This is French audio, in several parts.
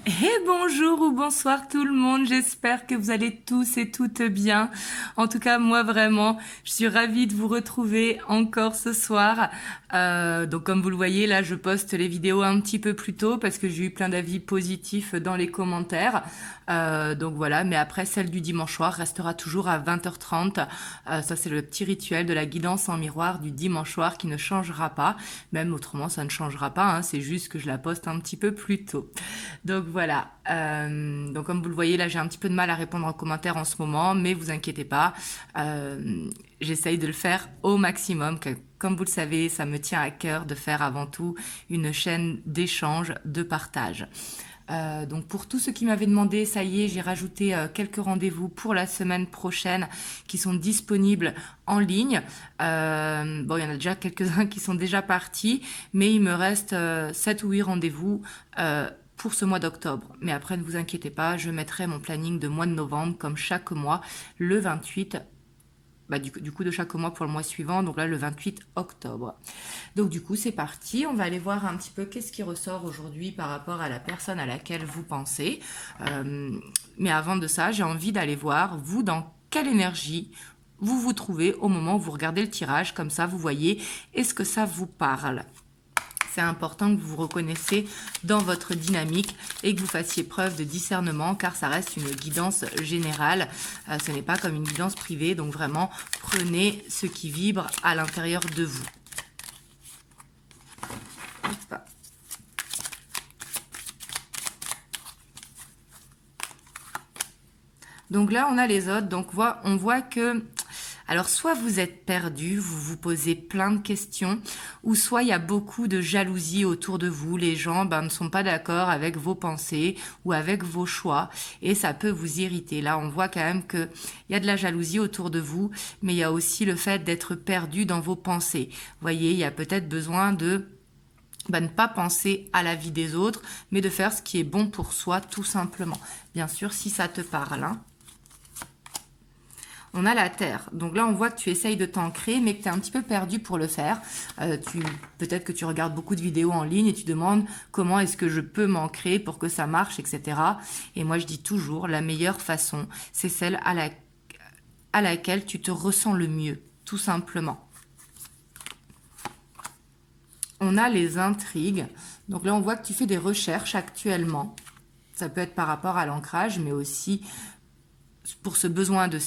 Et bonjour ou bonsoir tout le monde, j'espère que vous allez tous et toutes bien. En tout cas, moi vraiment, je suis ravie de vous retrouver encore ce soir. Donc comme vous le voyez, là je poste les vidéos un petit peu plus tôt parce que j'ai eu plein d'avis positifs dans les commentaires. Donc voilà, mais après celle du dimanche soir restera toujours à 20h30. Ça c'est le petit rituel de la guidance en miroir du dimanche soir qui ne changera pas. Même autrement ça ne changera pas, hein, c'est juste que je la poste un petit peu plus tôt. Donc voilà, donc comme vous le voyez là j'ai un petit peu de mal à répondre en commentaire en ce moment, mais vous inquiétez pas, j'essaye de le faire au maximum, comme vous le savez ça me tient à cœur de faire avant tout une chaîne d'échange, de partage. Donc pour tous ceux qui m'avaient demandé, ça y est, j'ai rajouté quelques rendez-vous pour la semaine prochaine qui sont disponibles en ligne. Bon, il y en a déjà quelques-uns qui sont déjà partis, mais il me reste 7 ou 8 rendez-vous pour ce mois d'octobre. Mais après, ne vous inquiétez pas, je mettrai mon planning de mois de novembre comme chaque mois, le 28 du coup de chaque mois pour le mois suivant, donc là le 28 octobre. Donc du coup c'est parti, on va aller voir un petit peu qu'est-ce qui ressort aujourd'hui par rapport à la personne à laquelle vous pensez. Mais avant de ça, j'ai envie d'aller voir vous dans quelle énergie vous vous trouvez au moment où vous regardez le tirage, comme ça vous voyez est-ce que ça vous parle. C'est important que vous vous reconnaissiez dans votre dynamique et que vous fassiez preuve de discernement car ça reste une guidance générale. Ce n'est pas comme une guidance privée, donc vraiment prenez ce qui vibre à l'intérieur de vous. Donc là, on a les autres. Donc on voit que... Alors, soit vous êtes perdu, vous vous posez plein de questions, ou soit il y a beaucoup de jalousie autour de vous. Les gens ne sont pas d'accord avec vos pensées ou avec vos choix, et ça peut vous irriter. Là, on voit quand même qu'il y a de la jalousie autour de vous, mais il y a aussi le fait d'être perdu dans vos pensées. Vous voyez, il y a peut-être besoin de... ne pas penser à la vie des autres, mais de faire ce qui est bon pour soi, tout simplement. Bien sûr, si ça te parle, hein. On a la terre. Donc là, on voit que tu essayes de t'ancrer, mais que tu es un petit peu perdu pour le faire. Peut-être que tu regardes beaucoup de vidéos en ligne et tu demandes comment est-ce que je peux m'ancrer pour que ça marche, etc. Et moi, je dis toujours, la meilleure façon, c'est celle à laquelle tu te ressens le mieux, tout simplement. On a les intrigues. Donc là, on voit que tu fais des recherches actuellement. Ça peut être par rapport à l'ancrage, mais aussi pour ce besoin de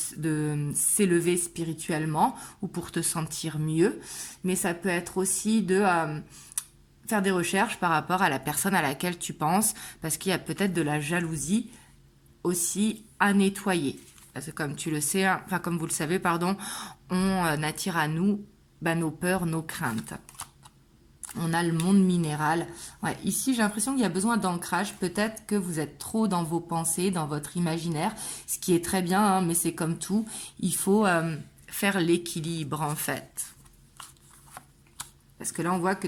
s'élever spirituellement ou pour te sentir mieux. Mais ça peut être aussi de faire des recherches par rapport à la personne à laquelle tu penses, parce qu'il y a peut-être de la jalousie aussi à nettoyer. Parce que comme tu le sais, enfin comme vous le savez, pardon, on attire à nous nos peurs, nos craintes. On a le monde minéral. Ouais, ici, j'ai l'impression qu'il y a besoin d'ancrage. Peut-être que vous êtes trop dans vos pensées, dans votre imaginaire, ce qui est très bien, hein, mais c'est comme tout. Il faut faire l'équilibre, en fait. Parce que là, on voit que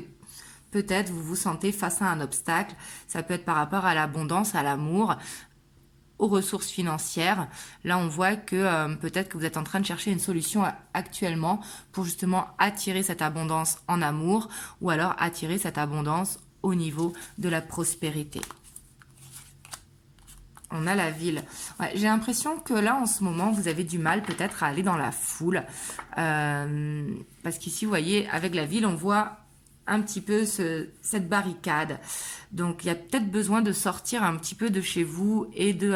peut-être vous vous sentez face à un obstacle. Ça peut être par rapport à l'abondance, à l'amour, aux ressources financières. Là, on voit que peut-être que vous êtes en train de chercher une solution actuellement pour justement attirer cette abondance en amour ou alors attirer cette abondance au niveau de la prospérité. On a la ville. Ouais, j'ai l'impression que là, en ce moment, vous avez du mal peut-être à aller dans la foule. Parce qu'ici, vous voyez, avec la ville, on voit un petit peu cette barricade. Donc, il y a peut-être besoin de sortir un petit peu de chez vous et de...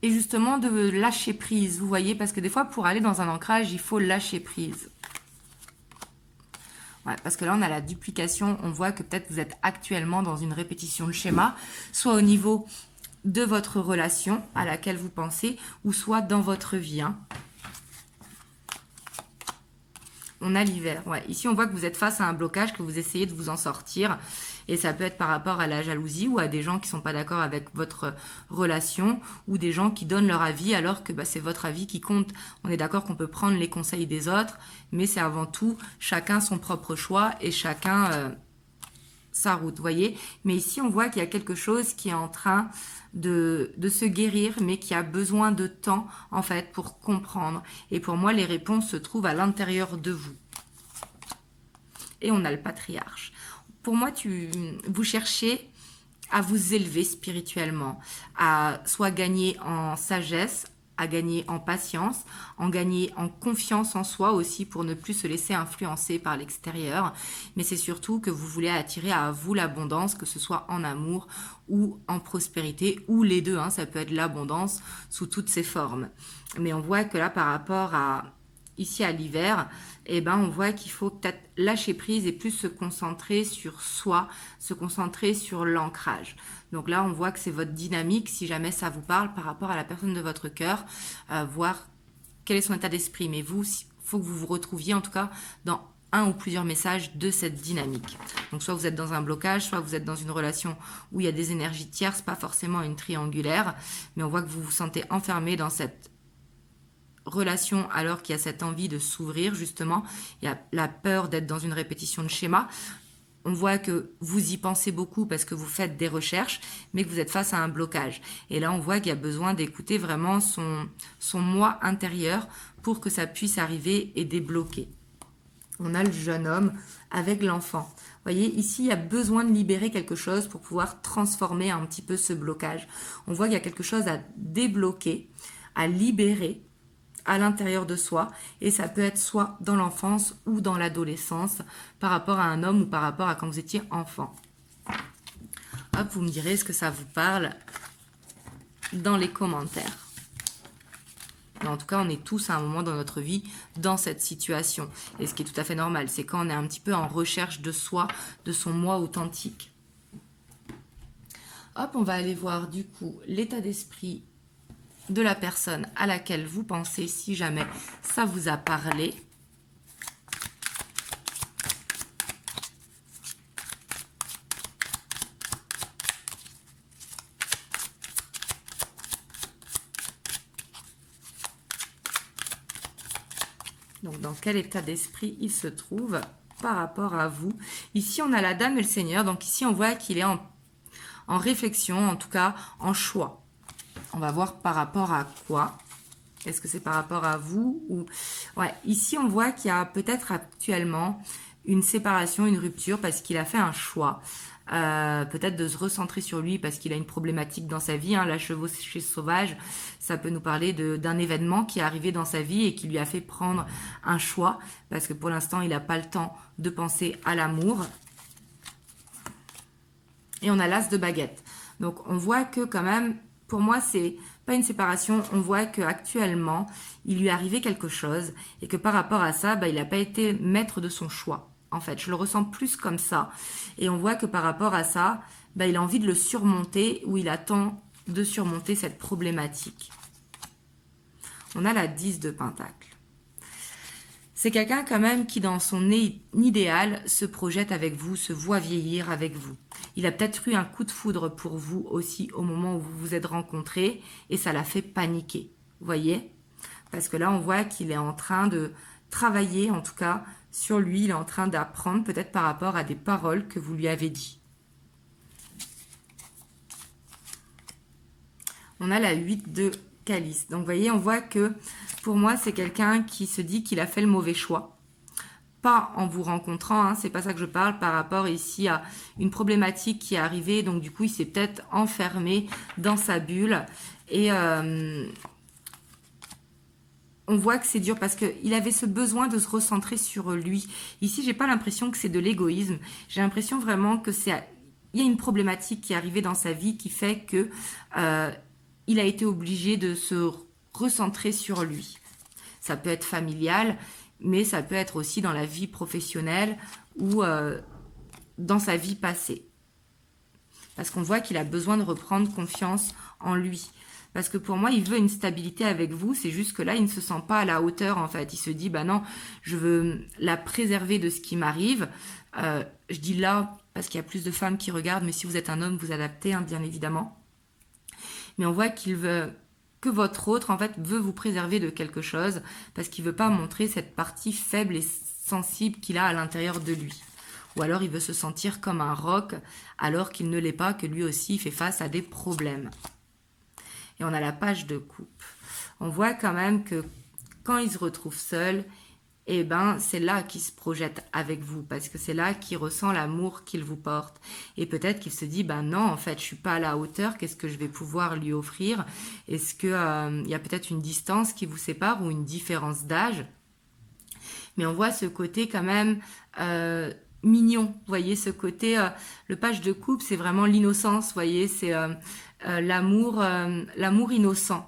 et justement de lâcher prise, vous voyez, parce que des fois, pour aller dans un ancrage, il faut lâcher prise. Ouais, parce que là, on a la duplication. On voit que peut-être vous êtes actuellement dans une répétition de schéma, soit au niveau de votre relation à laquelle vous pensez, ou soit dans votre vie, hein. On a l'hiver. Ouais. Ici, on voit que vous êtes face à un blocage, que vous essayez de vous en sortir. Et ça peut être par rapport à la jalousie ou à des gens qui ne sont pas d'accord avec votre relation ou des gens qui donnent leur avis alors que c'est votre avis qui compte. On est d'accord qu'on peut prendre les conseils des autres, mais c'est avant tout chacun son propre choix et chacun sa route, vous voyez. Mais ici, on voit qu'il y a quelque chose qui est en train de se guérir, mais qui a besoin de temps, en fait, pour comprendre. Et pour moi, les réponses se trouvent à l'intérieur de vous. Et on a le patriarche. pour moi, vous cherchez à vous élever spirituellement, à soit gagner en sagesse, à gagner en patience, en gagner en confiance en soi aussi pour ne plus se laisser influencer par l'extérieur. Mais c'est surtout que vous voulez attirer à vous l'abondance, que ce soit en amour ou en prospérité, ou les deux, hein, ça peut être l'abondance sous toutes ses formes. Mais on voit que là, par rapport à ici à l'hiver, eh ben, on voit qu'il faut peut-être lâcher prise et plus se concentrer sur soi, se concentrer sur l'ancrage. Donc là, on voit que c'est votre dynamique, si jamais ça vous parle, par rapport à la personne de votre cœur, voir quel est son état d'esprit. Mais vous, il faut que vous vous retrouviez, en tout cas, dans un ou plusieurs messages de cette dynamique. Donc soit vous êtes dans un blocage, soit vous êtes dans une relation où il y a des énergies tierces, pas forcément une triangulaire, mais on voit que vous vous sentez enfermé dans cette relation alors qu'il y a cette envie de s'ouvrir justement, il y a la peur d'être dans une répétition de schéma. On voit que vous y pensez beaucoup parce que vous faites des recherches, mais que vous êtes face à un blocage. Et là, on voit qu'il y a besoin d'écouter vraiment son moi intérieur pour que ça puisse arriver et débloquer. On a le jeune homme avec l'enfant. Vous voyez, ici, il y a besoin de libérer quelque chose pour pouvoir transformer un petit peu ce blocage. On voit qu'il y a quelque chose à débloquer, à libérer à l'intérieur de soi, et ça peut être soit dans l'enfance ou dans l'adolescence par rapport à un homme ou par rapport à quand vous étiez enfant. Hop, vous me direz ce que ça vous parle dans les commentaires. Mais en tout cas, on est tous à un moment dans notre vie dans cette situation. Et ce qui est tout à fait normal, c'est quand on est un petit peu en recherche de soi, de son moi authentique. Hop, on va aller voir du coup l'état d'esprit de la personne à laquelle vous pensez, si jamais ça vous a parlé. Donc, dans quel état d'esprit il se trouve par rapport à vous. Ici, on a la Dame et le Seigneur. Donc, ici, on voit qu'il est en réflexion, en tout cas, en choix. On va voir par rapport à quoi. Est-ce que c'est par rapport à vous ou... Ouais, ici, on voit qu'il y a peut-être actuellement une séparation, une rupture, parce qu'il a fait un choix. Peut-être de se recentrer sur lui parce qu'il a une problématique dans sa vie. Hein. La chevauchée sauvage, ça peut nous parler d'un événement qui est arrivé dans sa vie et qui lui a fait prendre un choix, parce que pour l'instant, il n'a pas le temps de penser à l'amour. Et on a l'as de baguette. Donc, on voit que quand même, pour moi, c'est pas une séparation. On voit qu'actuellement, il lui est arrivé quelque chose et que par rapport à ça, il n'a pas été maître de son choix. En fait, je le ressens plus comme ça. Et on voit que par rapport à ça, il a envie de le surmonter ou il attend de surmonter cette problématique. On a la 10 de Pentacle. C'est quelqu'un quand même qui, dans son idéal, se projette avec vous, se voit vieillir avec vous. Il a peut-être eu un coup de foudre pour vous aussi au moment où vous vous êtes rencontrés et ça l'a fait paniquer. Vous voyez ? Parce que là, on voit qu'il est en train de travailler, en tout cas, sur lui. Il est en train d'apprendre peut-être par rapport à des paroles que vous lui avez dit. On a la 8 de Calice. Donc, vous voyez, on voit que pour moi, c'est quelqu'un qui se dit qu'il a fait le mauvais choix. Pas en vous rencontrant, hein, c'est pas ça que je parle, par rapport ici à une problématique qui est arrivée. Donc, du coup, il s'est peut-être enfermé dans sa bulle. Et on voit que c'est dur parce qu'il avait ce besoin de se recentrer sur lui. Ici, j'ai pas l'impression que c'est de l'égoïsme. J'ai l'impression vraiment que il y a une problématique qui est arrivée dans sa vie qui fait que il a été obligé de se recentrer sur lui. Ça peut être familial, mais ça peut être aussi dans la vie professionnelle ou dans sa vie passée. Parce qu'on voit qu'il a besoin de reprendre confiance en lui. Parce que pour moi, il veut une stabilité avec vous. C'est juste que là, il ne se sent pas à la hauteur, en fait. Il se dit, non, je veux la préserver de ce qui m'arrive. Je dis là, parce qu'il y a plus de femmes qui regardent, mais si vous êtes un homme, vous adaptez, hein, bien évidemment. Mais on voit qu'il veut que votre autre, en fait, veut vous préserver de quelque chose parce qu'il veut pas montrer cette partie faible et sensible qu'il a à l'intérieur de lui. Ou alors, il veut se sentir comme un roc alors qu'il ne l'est pas, que lui aussi fait face à des problèmes. Et on a la page de coupe. On voit quand même que quand il se retrouve seul, et ben c'est là qu'il se projette avec vous, parce que c'est là qu'il ressent l'amour qu'il vous porte. Et peut-être qu'il se dit, ben non, en fait, je suis pas à la hauteur, qu'est-ce que je vais pouvoir lui offrir? Est-ce que il y a peut-être une distance qui vous sépare ou une différence d'âge? Mais on voit ce côté quand même mignon, vous voyez, ce côté, le page de coupe, c'est vraiment l'innocence, vous voyez, c'est l'amour innocent,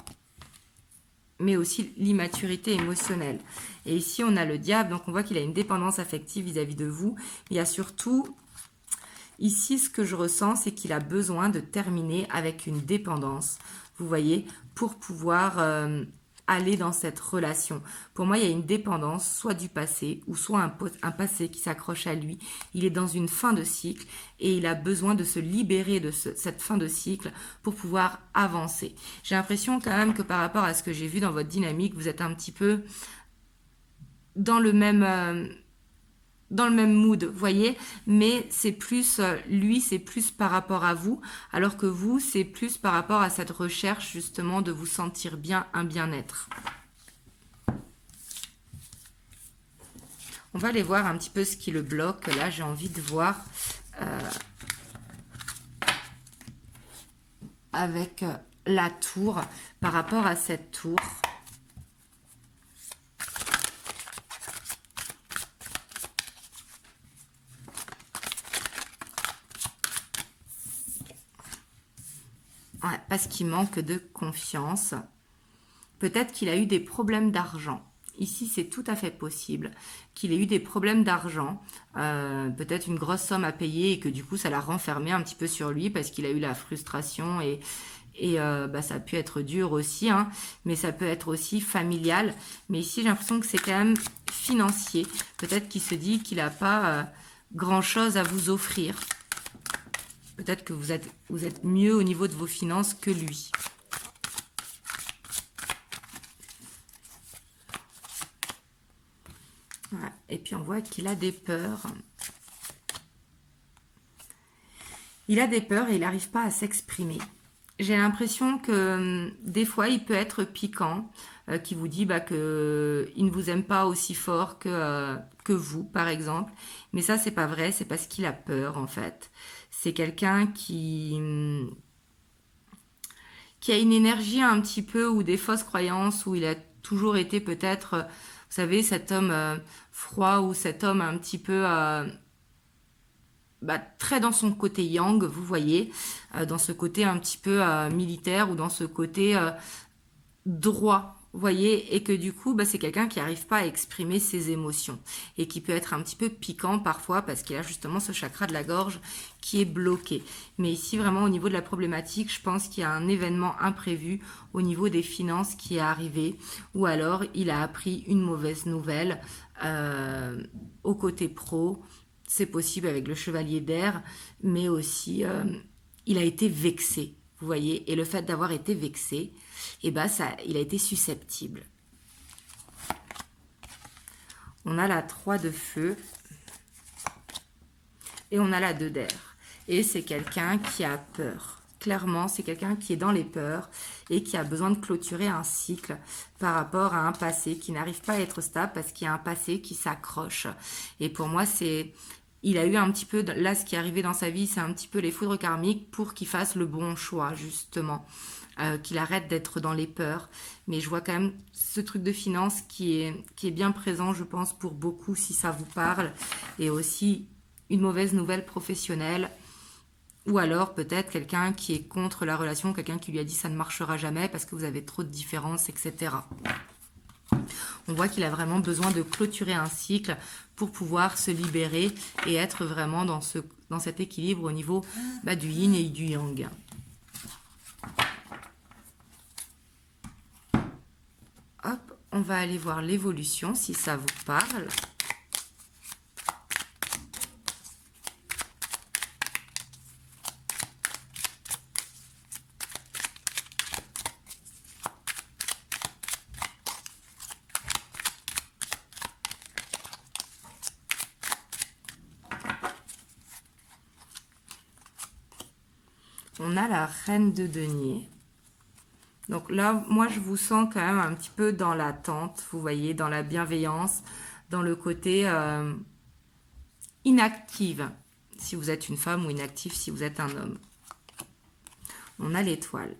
mais aussi l'immaturité émotionnelle. Et ici, on a le diable, donc on voit qu'il a une dépendance affective vis-à-vis de vous. Il y a surtout, ici, ce que je ressens, c'est qu'il a besoin de terminer avec une dépendance, vous voyez, pour pouvoir aller dans cette relation. Pour moi, il y a une dépendance, soit du passé, ou soit un passé qui s'accroche à lui. Il est dans une fin de cycle et il a besoin de se libérer de cette fin de cycle pour pouvoir avancer. J'ai l'impression quand même que par rapport à ce que j'ai vu dans votre dynamique, vous êtes un petit peu dans le même mood, vous voyez, mais c'est plus, lui, c'est plus par rapport à vous, alors que vous, c'est plus par rapport à cette recherche, justement, de vous sentir bien, un bien-être. On va aller voir un petit peu ce qui le bloque. Là, j'ai envie de voir avec la tour, par rapport à cette tour. Ouais, parce qu'il manque de confiance. Peut-être qu'il a eu des problèmes d'argent. Ici, c'est tout à fait possible qu'il ait eu des problèmes d'argent, peut-être une grosse somme à payer et que du coup, ça l'a renfermé un petit peu sur lui parce qu'il a eu la frustration et ça a pu être dur aussi, hein, mais ça peut être aussi familial. Mais ici, j'ai l'impression que c'est quand même financier. Peut-être qu'il se dit qu'il n'a pas grand-chose à vous offrir. Peut-être que vous êtes mieux au niveau de vos finances que lui. Voilà. Et puis on voit qu'il a des peurs. Il a des peurs et il n'arrive pas à s'exprimer. J'ai l'impression que des fois il peut être piquant, qui vous dit que il ne vous aime pas aussi fort que vous, par exemple. Mais ça, c'est pas vrai, c'est parce qu'il a peur en fait. C'est quelqu'un qui a une énergie un petit peu, ou des fausses croyances, où il a toujours été peut-être, vous savez, cet homme froid, ou cet homme un petit peu très dans son côté yang, vous voyez, dans ce côté un petit peu militaire, ou dans ce côté droit, vous voyez, et que du coup, c'est quelqu'un qui n'arrive pas à exprimer ses émotions et qui peut être un petit peu piquant parfois parce qu'il a justement ce chakra de la gorge qui est bloqué. Mais ici, vraiment, au niveau de la problématique, je pense qu'il y a un événement imprévu au niveau des finances qui est arrivé, ou alors il a appris une mauvaise nouvelle au côté pro. C'est possible avec le chevalier d'air, mais aussi il a été vexé, vous voyez, et le fait d'avoir été vexé, il a été susceptible. On a la 3 de feu et on a la 2 d'air. Et c'est quelqu'un qui a peur. Clairement, c'est quelqu'un qui est dans les peurs et qui a besoin de clôturer un cycle par rapport à un passé qui n'arrive pas à être stable parce qu'il y a un passé qui s'accroche. Et pour moi, il a eu un petit peu, là ce qui est arrivé dans sa vie, c'est un petit peu les foudres karmiques pour qu'il fasse le bon choix, justement. Qu'il arrête d'être dans les peurs. Mais je vois quand même ce truc de finance qui est bien présent, je pense, pour beaucoup, si ça vous parle. Et aussi une mauvaise nouvelle professionnelle. Ou alors peut-être quelqu'un qui est contre la relation, quelqu'un qui lui a dit ça ne marchera jamais parce que vous avez trop de différences, etc. On voit qu'il a vraiment besoin de clôturer un cycle pour pouvoir se libérer et être vraiment dans cet équilibre au niveau du yin et du yang. Hop, on va aller voir l'évolution si ça vous parle. On a la reine de denier. Donc là, moi, je vous sens quand même un petit peu dans l'attente, vous voyez, dans la bienveillance, dans le côté inactive, si vous êtes une femme, ou inactif si vous êtes un homme. On a l'étoile.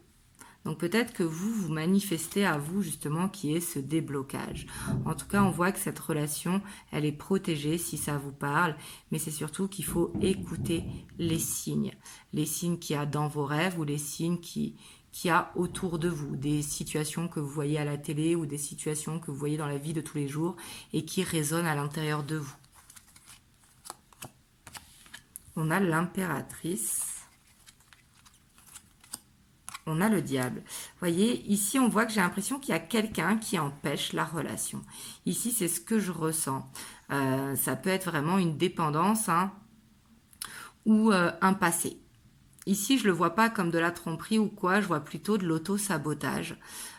Donc peut-être que vous manifestez à vous justement qui est ce déblocage. En tout cas, on voit que cette relation, elle est protégée si ça vous parle, mais c'est surtout qu'il faut écouter les signes qu'il y a dans vos rêves ou les signes qu'il y a autour de vous, des situations que vous voyez à la télé ou des situations que vous voyez dans la vie de tous les jours et qui résonnent à l'intérieur de vous. On a l'impératrice. On a le diable. Vous voyez, ici, on voit que j'ai l'impression qu'il y a quelqu'un qui empêche la relation. Ici, c'est ce que je ressens. Ça peut être vraiment une dépendance ou un passé. Ici, je ne le vois pas comme de la tromperie ou quoi, je vois plutôt de l'auto-sabotage.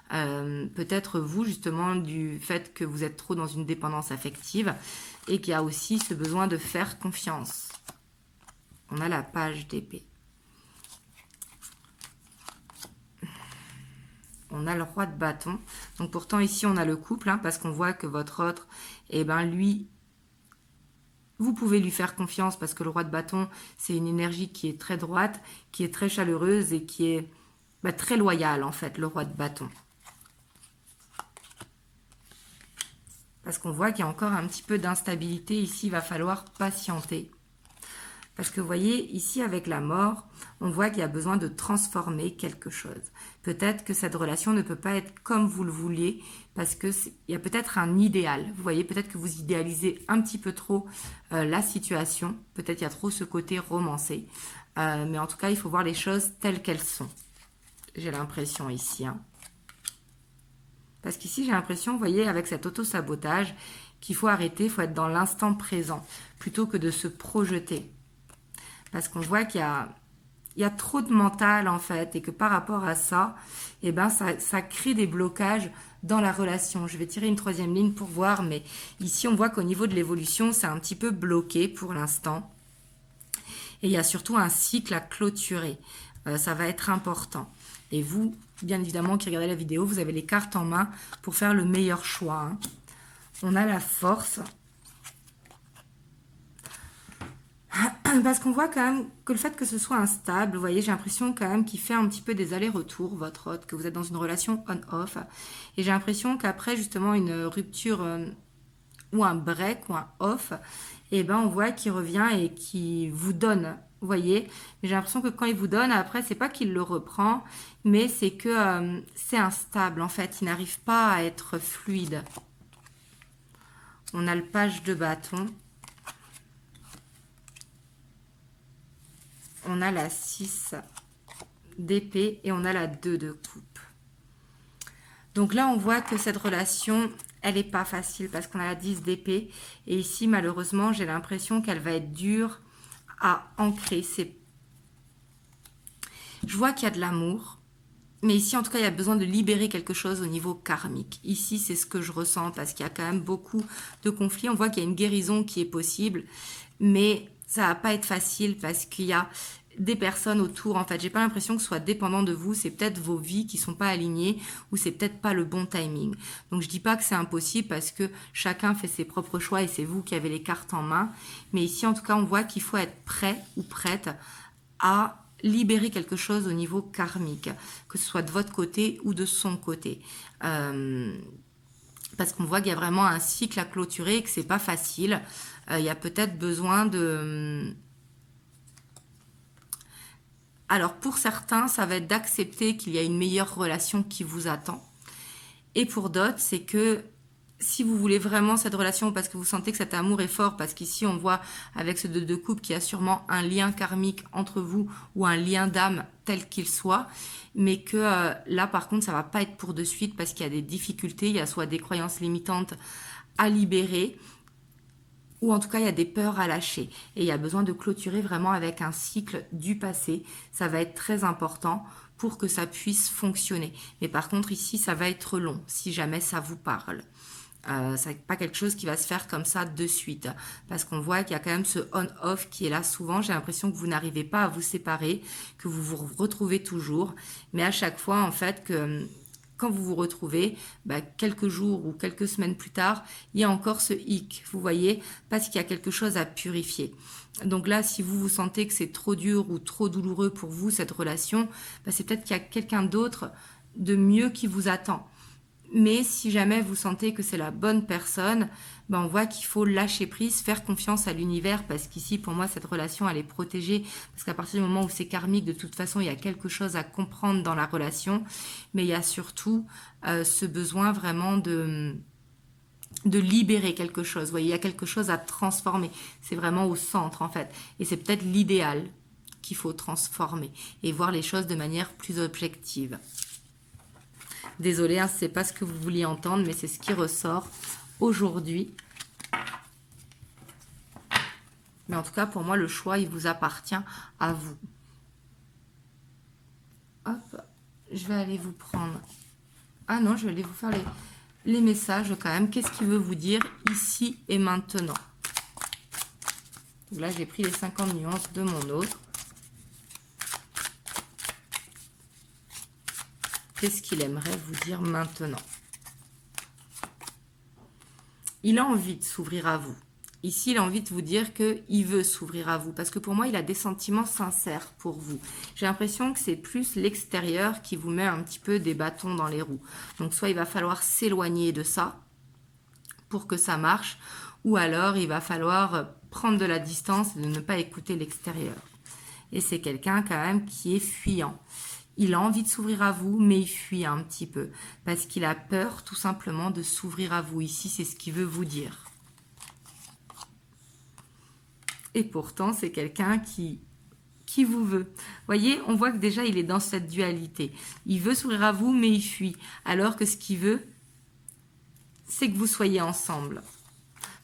Peut-être vous, justement, du fait que vous êtes trop dans une dépendance affective et qu'il y a aussi ce besoin de faire confiance. On a la page d'épée. On a le roi de bâton. Donc pourtant ici on a le couple, parce qu'on voit que votre autre, lui, vous pouvez lui faire confiance parce que le roi de bâton, c'est une énergie qui est très droite, qui est très chaleureuse et qui est très loyale en fait, le roi de bâton. Parce qu'on voit qu'il y a encore un petit peu d'instabilité. Ici, il va falloir patienter. Parce que vous voyez, ici avec la mort, on voit qu'il y a besoin de transformer quelque chose. Peut-être que cette relation ne peut pas être comme vous le vouliez, parce qu'il y a peut-être un idéal. Vous voyez, peut-être que vous idéalisez un petit peu trop la situation. Peut-être qu'il y a trop ce côté romancé. Mais en tout cas, il faut voir les choses telles qu'elles sont. J'ai l'impression ici. Parce qu'ici, j'ai l'impression, vous voyez, avec cet auto-sabotage, qu'il faut arrêter, il faut être dans l'instant présent, plutôt que de se projeter. Parce qu'on voit qu'il y a trop de mental, en fait, et que par rapport à ça, ça crée des blocages dans la relation. Je vais tirer une troisième ligne pour voir, mais ici, on voit qu'au niveau de l'évolution, c'est un petit peu bloqué pour l'instant. Et il y a surtout un cycle à clôturer. Ça va être important. Et vous, bien évidemment, qui regardez la vidéo, vous avez les cartes en main pour faire le meilleur choix. On a la force. Parce qu'on voit quand même que le fait que ce soit instable, vous voyez, j'ai l'impression quand même qu'il fait un petit peu des allers-retours, votre hôte, que vous êtes dans une relation on-off. Et j'ai l'impression qu'après, justement, une rupture ou un break ou un off, on voit qu'il revient et qu'il vous donne, vous voyez. Mais j'ai l'impression que quand il vous donne, après, c'est pas qu'il le reprend, mais c'est que c'est instable, en fait. Il n'arrive pas à être fluide. On a le page de bâton. On a la 6 d'épée et on a la 2 de coupe. Donc là, on voit que cette relation, elle n'est pas facile parce qu'on a la 10 d'épée. Et ici, malheureusement, j'ai l'impression qu'elle va être dure à ancrer. Je vois qu'il y a de l'amour. Mais ici, en tout cas, il y a besoin de libérer quelque chose au niveau karmique. Ici, c'est ce que je ressens parce qu'il y a quand même beaucoup de conflits. On voit qu'il y a une guérison qui est possible. Mais ça va pas être facile parce qu'il y a des personnes autour. En fait, j'ai pas l'impression que ce soit dépendant de vous. C'est peut-être vos vies qui sont pas alignées ou c'est peut-être pas le bon timing. Donc, je dis pas que c'est impossible parce que chacun fait ses propres choix et c'est vous qui avez les cartes en main. Mais ici, en tout cas, on voit qu'il faut être prêt ou prête à libérer quelque chose au niveau karmique, que ce soit de votre côté ou de son côté. Parce qu'on voit qu'il y a vraiment un cycle à clôturer et que c'est pas facile. Il y a peut-être besoin de... Alors, pour certains, ça va être d'accepter qu'il y a une meilleure relation qui vous attend. Et pour d'autres, c'est que si vous voulez vraiment cette relation parce que vous sentez que cet amour est fort, parce qu'ici, on voit avec ce 2 de coupe qu'il y a sûrement un lien karmique entre vous ou un lien d'âme tel qu'il soit, mais que là, par contre, ça va pas être pour de suite parce qu'il y a des difficultés, il y a soit des croyances limitantes à libérer, ou en tout cas, il y a des peurs à lâcher. Et il y a besoin de clôturer vraiment avec un cycle du passé. Ça va être très important pour que ça puisse fonctionner. Mais par contre, ici, ça va être long, si jamais ça vous parle. C'est pas quelque chose qui va se faire comme ça de suite. Parce qu'on voit qu'il y a quand même ce on-off qui est là souvent. J'ai l'impression que vous n'arrivez pas à vous séparer, que vous vous retrouvez toujours. Mais à chaque fois, en fait, que quand vous vous retrouvez, quelques jours ou quelques semaines plus tard, il y a encore ce hic, vous voyez, parce qu'il y a quelque chose à purifier. Donc là, si vous sentez que c'est trop dur ou trop douloureux pour vous, cette relation, c'est peut-être qu'il y a quelqu'un d'autre de mieux qui vous attend. Mais si jamais vous sentez que c'est la bonne personne, on voit qu'il faut lâcher prise, faire confiance à l'univers, parce qu'ici, pour moi, cette relation, elle est protégée, parce qu'à partir du moment où c'est karmique, de toute façon, il y a quelque chose à comprendre dans la relation, mais il y a surtout ce besoin vraiment de libérer quelque chose. Vous voyez, il y a quelque chose à transformer. C'est vraiment au centre, en fait. Et c'est peut-être l'idéal qu'il faut transformer et voir les choses de manière plus objective. Désolée, hein, ce n'est pas ce que vous vouliez entendre, mais c'est ce qui ressort aujourd'hui. Mais en tout cas, pour moi, le choix, il vous appartient à vous. Hop, je vais aller vous prendre... Ah non, je vais aller vous faire les messages quand même. Qu'est-ce qu'il veut vous dire ici et maintenant? Donc là, j'ai pris les 50 nuances de mon autre. Qu'est-ce qu'il aimerait vous dire maintenant? Il a envie de s'ouvrir à vous. Ici, il a envie de vous dire qu'il veut s'ouvrir à vous. Parce que pour moi, il a des sentiments sincères pour vous. J'ai l'impression que c'est plus l'extérieur qui vous met un petit peu des bâtons dans les roues. Donc, soit il va falloir s'éloigner de ça pour que ça marche. Ou alors, il va falloir prendre de la distance et de ne pas écouter l'extérieur. Et c'est quelqu'un quand même qui est fuyant. Il a envie de s'ouvrir à vous, mais il fuit un petit peu. Parce qu'il a peur tout simplement de s'ouvrir à vous. Ici, c'est ce qu'il veut vous dire. Et pourtant, c'est quelqu'un qui vous veut. Vous voyez, on voit que déjà, il est dans cette dualité. Il veut s'ouvrir à vous, mais il fuit. Alors que ce qu'il veut, c'est que vous soyez ensemble.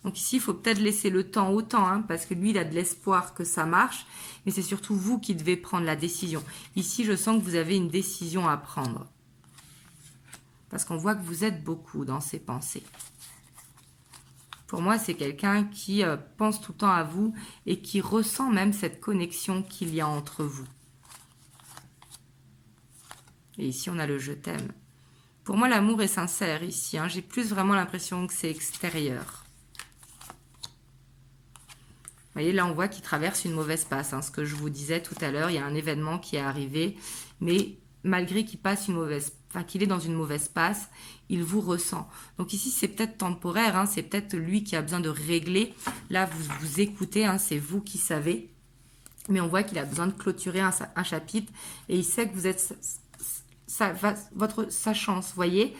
Donc ici, il faut peut-être laisser le temps au temps, hein, parce que lui, il a de l'espoir que ça marche, mais c'est surtout vous qui devez prendre la décision. Ici, je sens que vous avez une décision à prendre. Parce qu'on voit que vous êtes beaucoup dans ses pensées. Pour moi, c'est quelqu'un qui pense tout le temps à vous et qui ressent même cette connexion qu'il y a entre vous. Et ici, on a le « je t'aime ». Pour moi, l'amour est sincère ici, hein. J'ai plus vraiment l'impression que c'est extérieur. Vous voyez, là, on voit qu'il traverse une mauvaise passe. Hein, ce que je vous disais tout à l'heure, il y a un événement qui est arrivé. Mais malgré qu'il passe qu'il est dans une mauvaise passe, il vous ressent. Donc ici, c'est peut-être temporaire. Hein, c'est peut-être lui qui a besoin de régler. Là, vous écoutez. Hein, c'est vous qui savez. Mais on voit qu'il a besoin de clôturer un chapitre. Et il sait que vous êtes sa chance, vous voyez.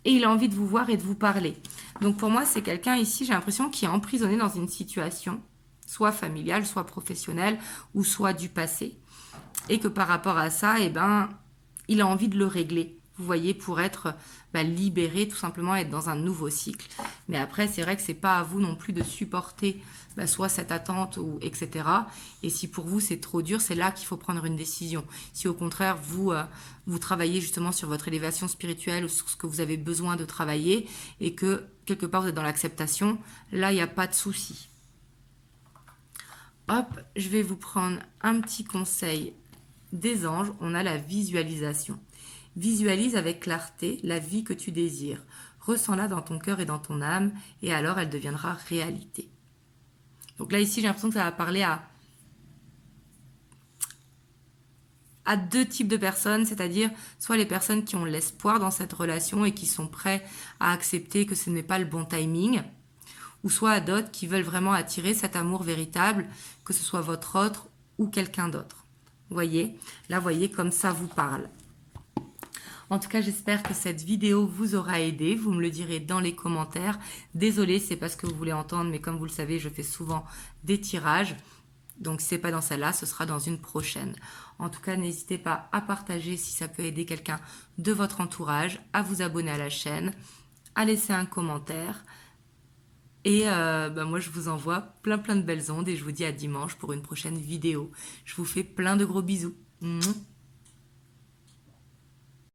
Et il a envie de vous voir et de vous parler. Donc pour moi, c'est quelqu'un ici, j'ai l'impression, qui est emprisonné dans une situation, soit familiale, soit professionnelle, ou soit du passé. Et que par rapport à ça, il a envie de le régler. Vous voyez, pour être libéré, tout simplement être dans un nouveau cycle. Mais après, c'est vrai que c'est pas à vous non plus de supporter soit cette attente, ou etc. Et si pour vous, c'est trop dur, c'est là qu'il faut prendre une décision. Si au contraire, vous travaillez justement sur votre élévation spirituelle ou sur ce que vous avez besoin de travailler et que quelque part, vous êtes dans l'acceptation, là, il n'y a pas de souci. Hop, je vais vous prendre un petit conseil des anges. On a la visualisation. Visualise avec clarté la vie que tu désires. Ressens-la dans ton cœur et dans ton âme, et alors elle deviendra réalité. Donc là, ici, j'ai l'impression que ça va parler à deux types de personnes, c'est-à-dire soit les personnes qui ont l'espoir dans cette relation et qui sont prêts à accepter que ce n'est pas le bon timing, ou soit à d'autres qui veulent vraiment attirer cet amour véritable, que ce soit votre autre ou quelqu'un d'autre. Vous voyez, là, vous voyez comme ça vous parle. En tout cas, j'espère que cette vidéo vous aura aidé. Vous me le direz dans les commentaires. Désolée, c'est pas ce que vous voulez entendre, mais comme vous le savez, je fais souvent des tirages. Donc, si ce n'est pas dans celle-là, ce sera dans une prochaine. En tout cas, n'hésitez pas à partager si ça peut aider quelqu'un de votre entourage, à vous abonner à la chaîne, à laisser un commentaire. Et moi, je vous envoie plein de belles ondes et je vous dis à dimanche pour une prochaine vidéo. Je vous fais plein de gros bisous. Mouah.